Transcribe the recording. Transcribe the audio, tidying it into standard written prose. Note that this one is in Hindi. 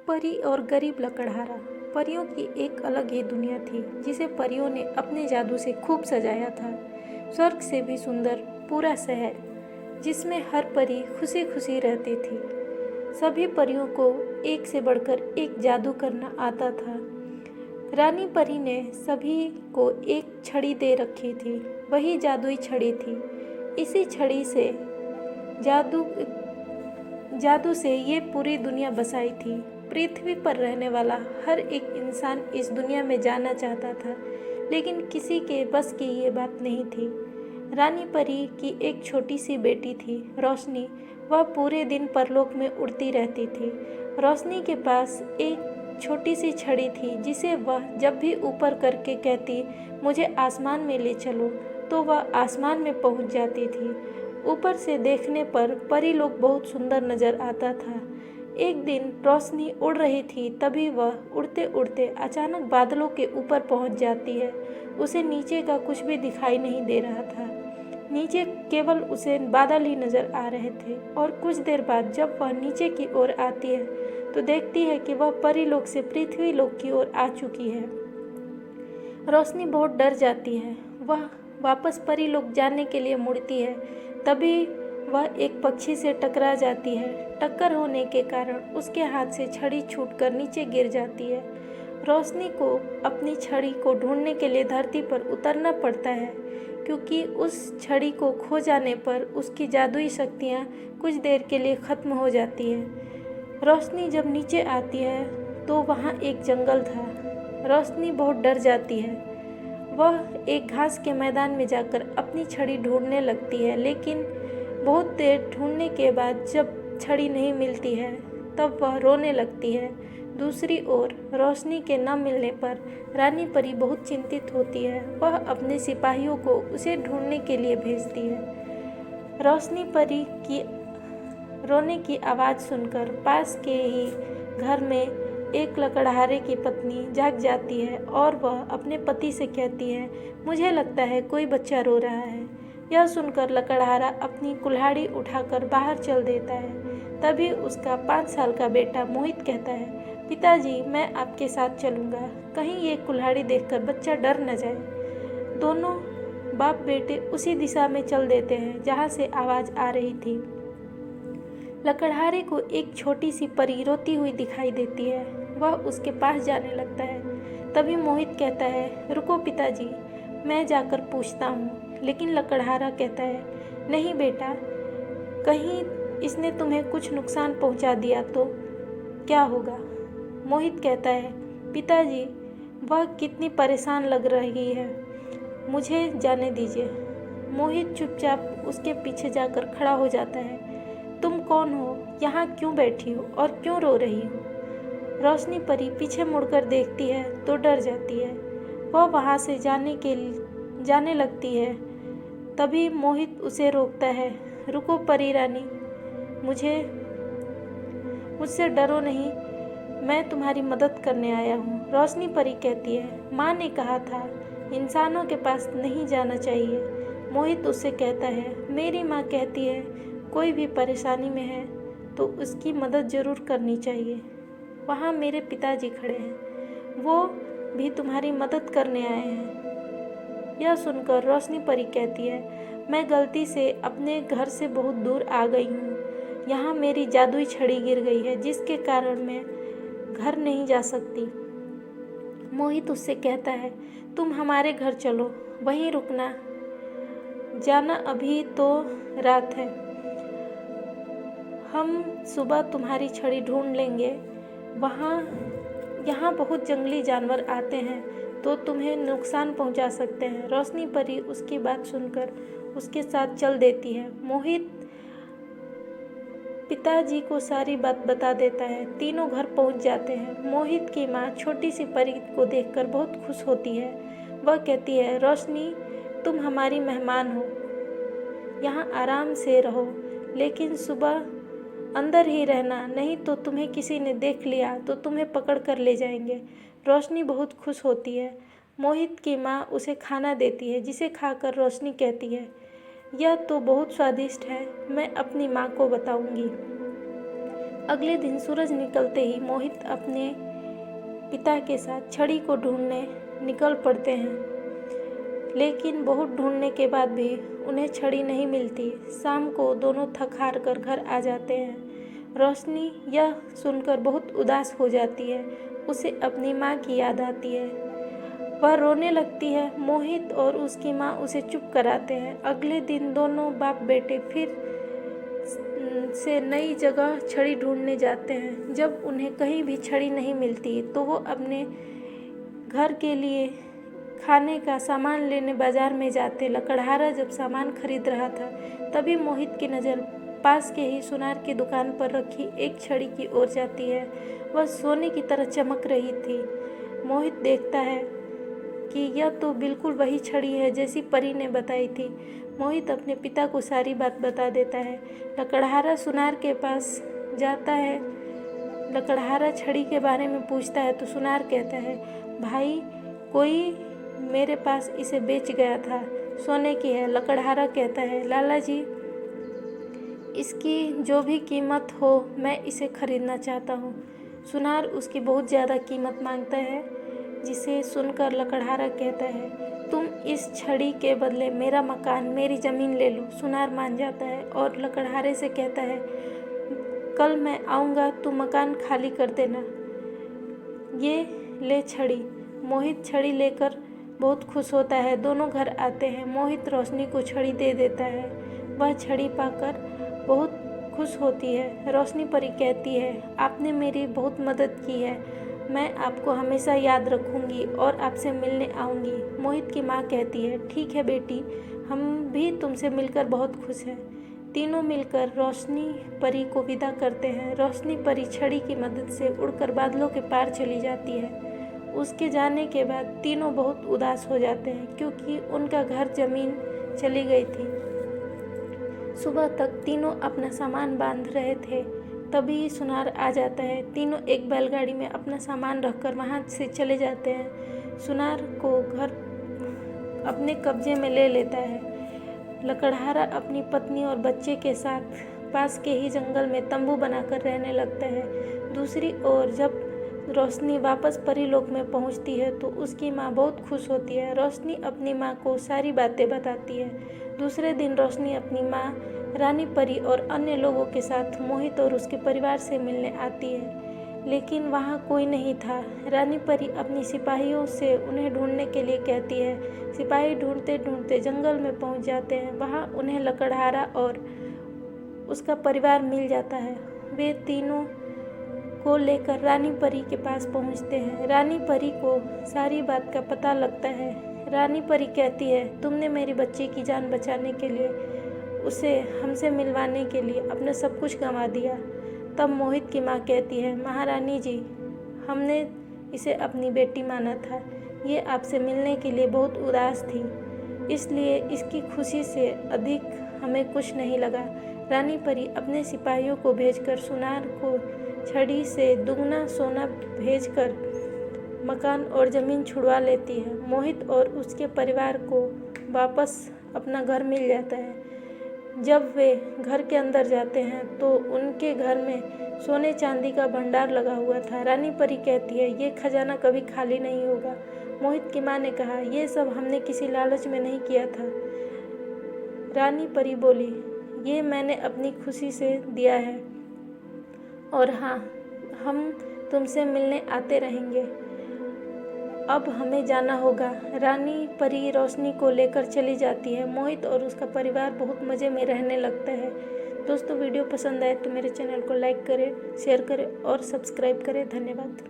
परी और गरीब लकड़हारा। परियों की एक अलग ही दुनिया थी जिसे परियों ने अपने जादू से खूब सजाया था। स्वर्ग से भी सुंदर पूरा शहर जिसमें हर परी खुशी खुशी रहती थी। सभी परियों को एक से बढ़कर एक जादू करना आता था। रानी परी ने सभी को एक छड़ी दे रखी थी, वही जादुई छड़ी थी। इसी छड़ी से जादू से ये पूरी दुनिया बसाई थी। पृथ्वी पर रहने वाला हर एक इंसान इस दुनिया में जाना चाहता था, लेकिन किसी के बस की ये बात नहीं थी। रानी परी की एक छोटी सी बेटी थी, रोशनी। वह पूरे दिन परलोक में उड़ती रहती थी। रोशनी के पास एक छोटी सी छड़ी थी जिसे वह जब भी ऊपर करके कहती, मुझे आसमान में ले चलो, तो वह आसमान में पहुंच जाती थी। ऊपर से देखने पर परी लोग बहुत सुंदर नजर आता था। एक दिन रोशनी उड़ रही थी, तभी वह उड़ते उड़ते अचानक बादलों के ऊपर पहुंच जाती है। उसे नीचे का कुछ भी दिखाई नहीं दे रहा था। नीचे केवल उसे बादल ही नजर आ रहे थे और कुछ देर बाद जब वह नीचे की ओर आती है तो देखती है कि वह परी लोक से पृथ्वी लोक की ओर आ चुकी है। रोशनी बहुत डर जाती है। वह वापस परी लोक जाने के लिए मुड़ती है, तभी वह एक पक्षी से टकरा जाती है। टक्कर होने के कारण उसके हाथ से छड़ी छूटकर नीचे गिर जाती है। रोशनी को अपनी छड़ी को ढूंढने के लिए धरती पर उतरना पड़ता है, क्योंकि उस छड़ी को खो जाने पर उसकी जादुई शक्तियाँ कुछ देर के लिए खत्म हो जाती है। रोशनी जब नीचे आती है तो वहाँ एक जंगल था। रोशनी बहुत डर जाती है। वह एक घास के मैदान में जाकर अपनी छड़ी ढूंढने लगती है, लेकिन बहुत देर ढूंढने के बाद जब छड़ी नहीं मिलती है तब वह रोने लगती है। दूसरी ओर रोशनी के न मिलने पर रानी परी बहुत चिंतित होती है। वह अपने सिपाहियों को उसे ढूंढने के लिए भेजती है। रोशनी परी की रोने की आवाज़ सुनकर पास के ही घर में एक लकड़हारे की पत्नी जाग जाती है और वह अपने पति से कहती है, मुझे लगता है कोई बच्चा रो रहा है। यह सुनकर लकड़हारा अपनी कुल्हाड़ी उठाकर बाहर चल देता है। तभी उसका 5 साल का बेटा मोहित कहता है, पिताजी मैं आपके साथ चलूँगा, कहीं ये कुल्हाड़ी देखकर बच्चा डर न जाए। दोनों बाप बेटे उसी दिशा में चल देते हैं जहाँ से आवाज़ आ रही थी। लकड़हारे को एक छोटी सी परी रोती हुई दिखाई देती है। वह उसके पास जाने लगता है। तभी मोहित कहता है, रुको पिताजी, मैं जाकर पूछता हूँ। लेकिन लकड़हारा कहता है, नहीं बेटा, कहीं इसने तुम्हें कुछ नुकसान पहुँचा दिया तो क्या होगा। मोहित कहता है, पिताजी वह कितनी परेशान लग रही है, मुझे जाने दीजिए। मोहित चुपचाप उसके पीछे जाकर खड़ा हो जाता है। तुम कौन हो, यहाँ क्यों बैठी हो और क्यों रो रही हो। रोशनी परी पीछे मुड़कर देखती है तो डर जाती है। वह वहाँ से जाने लगती है। तभी मोहित उसे रोकता है, रुको परी रानी, मुझसे डरो नहीं, मैं तुम्हारी मदद करने आया हूँ। रोशनी परी कहती है, माँ ने कहा था इंसानों के पास नहीं जाना चाहिए। मोहित उससे कहता है, मेरी माँ कहती है कोई भी परेशानी में है तो उसकी मदद ज़रूर करनी चाहिए। वहाँ मेरे पिताजी खड़े हैं, वो भी तुम्हारी मदद करने आए हैं। यह सुनकर रोशनी परी कहती है, मैं गलती से अपने घर से बहुत दूर आ गई हूँ। यहाँ मेरी जादुई छड़ी गिर गई है जिसके कारण मैं घर नहीं जा सकती। मोहित उससे कहता है, तुम हमारे घर चलो, वहीं रुकना जाना, अभी तो रात है, हम सुबह तुम्हारी छड़ी ढूंढ लेंगे। यहाँ बहुत जंगली जानवर आते हैं तो तुम्हें नुकसान पहुंचा सकते हैं। रोशनी परी उसकी बात सुनकर उसके साथ चल देती है। मोहित पिताजी को सारी बात बता देता है। तीनों घर पहुंच जाते हैं। मोहित की माँ छोटी सी परी को देखकर बहुत खुश होती है। वह कहती है, रोशनी तुम हमारी मेहमान हो, यहाँ आराम से रहो, लेकिन सुबह अंदर ही रहना, नहीं तो तुम्हें किसी ने देख लिया तो तुम्हें पकड़ कर ले जाएंगे। रोशनी बहुत खुश होती है। मोहित की माँ उसे खाना देती है, जिसे खाकर रोशनी कहती है, यह तो बहुत स्वादिष्ट है, मैं अपनी माँ को बताऊंगी। अगले दिन सूरज निकलते ही मोहित अपने पिता के साथ छड़ी को ढूंढने निकल पड़ते हैं, लेकिन बहुत ढूंढने के बाद भी उन्हें छड़ी नहीं मिलती। शाम को दोनों थक हार कर घर आ जाते हैं। रोशनी यह सुनकर बहुत उदास हो जाती है। उसे अपनी माँ की याद आती है। वह रोने लगती है। मोहित और उसकी माँ उसे चुप कराते हैं। अगले दिन दोनों बाप बेटे फिर से नई जगह छड़ी ढूंढने जाते हैं। जब उन्हें कहीं भी छड़ी नहीं मिलती तो वो अपने घर के लिए खाने का सामान लेने बाजार में जाते। लकड़हारा जब सामान खरीद रहा था तभी मोहित की नज़र पास के ही सुनार की दुकान पर रखी एक छड़ी की ओर जाती है। वह सोने की तरह चमक रही थी। मोहित देखता है कि यह तो बिल्कुल वही छड़ी है जैसी परी ने बताई थी। मोहित अपने पिता को सारी बात बता देता है। लकड़हारा सुनार के पास जाता है। लकड़हारा छड़ी के बारे में पूछता है तो सुनार कहता है, भाई कोई मेरे पास इसे बेच गया था, सोने की है। लकड़हारा कहता है, लाला जी इसकी जो भी कीमत हो मैं इसे खरीदना चाहता हूँ। सुनार उसकी बहुत ज़्यादा कीमत मांगता है, जिसे सुनकर लकड़हारा कहता है, तुम इस छड़ी के बदले मेरा मकान मेरी ज़मीन ले लो। सुनार मान जाता है और लकड़हारे से कहता है, कल मैं आऊँगा तो मकान खाली कर देना। ये ले छड़ी। मोहित छड़ी लेकर बहुत खुश होता है। दोनों घर आते हैं। मोहित रोशनी को छड़ी दे देता है। वह छड़ी पाकर बहुत खुश होती है। रोशनी परी कहती है, आपने मेरी बहुत मदद की है, मैं आपको हमेशा याद रखूंगी और आपसे मिलने आऊंगी। मोहित की माँ कहती है, ठीक है बेटी, हम भी तुमसे मिलकर बहुत खुश हैं। तीनों मिलकर रोशनी परी को विदा करते हैं। रोशनी परी छड़ी की मदद से उड़कर बादलों के पार चली जाती है। उसके जाने के बाद तीनों बहुत उदास हो जाते हैं क्योंकि उनका घर जमीन चली गई थी। सुबह तक तीनों अपना सामान बांध रहे थे, तभी सुनार आ जाता है। तीनों एक बैलगाड़ी में अपना सामान रखकर वहाँ से चले जाते हैं। सुनार को घर अपने कब्जे में ले लेता है। लकड़हारा अपनी पत्नी और बच्चे के साथ पास के ही जंगल में तंबू बनाकर रहने लगता है। दूसरी ओर जब रोशनी वापस परीलोक में पहुंचती है तो उसकी माँ बहुत खुश होती है। रोशनी अपनी माँ को सारी बातें बताती है। दूसरे दिन रोशनी अपनी माँ रानी परी और अन्य लोगों के साथ मोहित और उसके परिवार से मिलने आती है, लेकिन वहाँ कोई नहीं था। रानी परी अपनी सिपाहियों से उन्हें ढूंढने के लिए कहती है। सिपाही ढूंढते ढूंढते जंगल में पहुँच जाते हैं। वहाँ उन्हें लकड़हारा और उसका परिवार मिल जाता है। वे तीनों को लेकर रानी परी के पास पहुँचते हैं। रानी परी को सारी बात का पता लगता है। रानी परी कहती है, तुमने मेरी बच्ची की जान बचाने के लिए, उसे हमसे मिलवाने के लिए अपना सब कुछ गंवा दिया। तब मोहित की माँ कहती है, महारानी जी, हमने इसे अपनी बेटी माना था। ये आपसे मिलने के लिए बहुत उदास थी, इसलिए इसकी खुशी से अधिक हमें कुछ नहीं लगा। रानी परी अपने सिपाहियों को भेजकर सुनार को छड़ी से दुगना सोना भेजकर मकान और ज़मीन छुड़वा लेती है। मोहित और उसके परिवार को वापस अपना घर मिल जाता है। जब वे घर के अंदर जाते हैं तो उनके घर में सोने चांदी का भंडार लगा हुआ था। रानी परी कहती है, ये खजाना कभी खाली नहीं होगा। मोहित की माँ ने कहा, ये सब हमने किसी लालच में नहीं किया था। रानी परी बोली, ये मैंने अपनी खुशी से दिया है, और हाँ, हम तुमसे मिलने आते रहेंगे। अब हमें जाना होगा। रानी परी रोशनी को लेकर चली जाती है। मोहित और उसका परिवार बहुत मज़े में रहने लगता है। दोस्तों, वीडियो पसंद आए तो मेरे चैनल को लाइक करें, शेयर करें और सब्सक्राइब करें। धन्यवाद।